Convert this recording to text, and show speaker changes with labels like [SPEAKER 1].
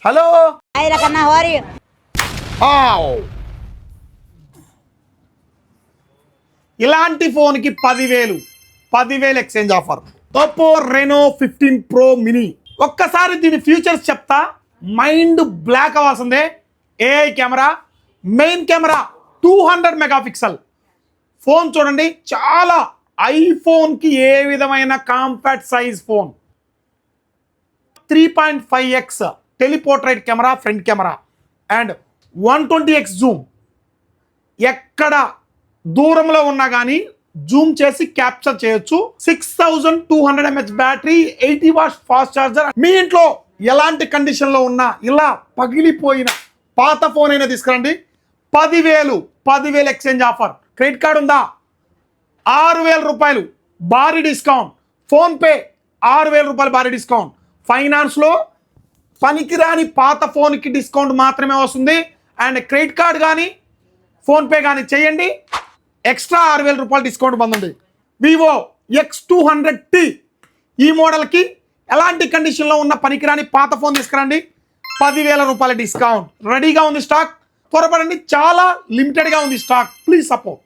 [SPEAKER 1] Hello
[SPEAKER 2] Hi, Rakana, how are you?
[SPEAKER 1] ఇలాంటి ఫోన్కి 10,000 exchange offer. Oppo Reno 15 pro mini. ఒక్కసారి దీని ఫీచర్స్ చెప్తా, మైండ్ బ్లాక్ అవ్వాల్సిందే. AI camera, main camera 200 megapixel. Phone చూడండి, చాలా ఐఫోన్కి ఏ విధమైన compact size phone. 3.5x teleportrait camera, front camera and 120x zoom. ఎక్కడ దూరంలో ఉన్నా కానీ జూమ్ చేసి క్యాప్చర్ చేయొచ్చు. 6200 mAh battery, 80 watts fast charger. మీ ఇంట్లో ఎలాంటి కండిషన్లో ఉన్నా ఇలా పగిలిపోయిన పాత ఫోన్ అయినా తీసుకురండి. 10,000 ఎక్స్చేంజ్ ఆఫర్. క్రెడిట్ కార్డు ఉందా? 6,000 రూపాయలు భారీ డిస్కౌంట్. ఫోన్పే 6,000 రూపాయలు భారీ డిస్కౌంట్. ఫైనాన్స్లో పనికిరాని పాత ఫోన్కి డిస్కౌంట్ మాత్రమే వస్తుంది. అండ్ క్రెడిట్ కార్డ్ కానీ ఫోన్పే కానీ చేయండి, ఎక్స్ట్రా 6,000 రూపాయలు డిస్కౌంట్ పొందండి. వివో X200T ఈ మోడల్కి ఎలాంటి కండిషన్లో ఉన్న పనికిరాని పాత ఫోన్ తీసుకురండి. 10,000 రూపాయల డిస్కౌంట్ రెడీగా ఉంది. స్టాక్ త్వరపడండి, చాలా లిమిటెడ్గా ఉంది స్టాక్. Please support.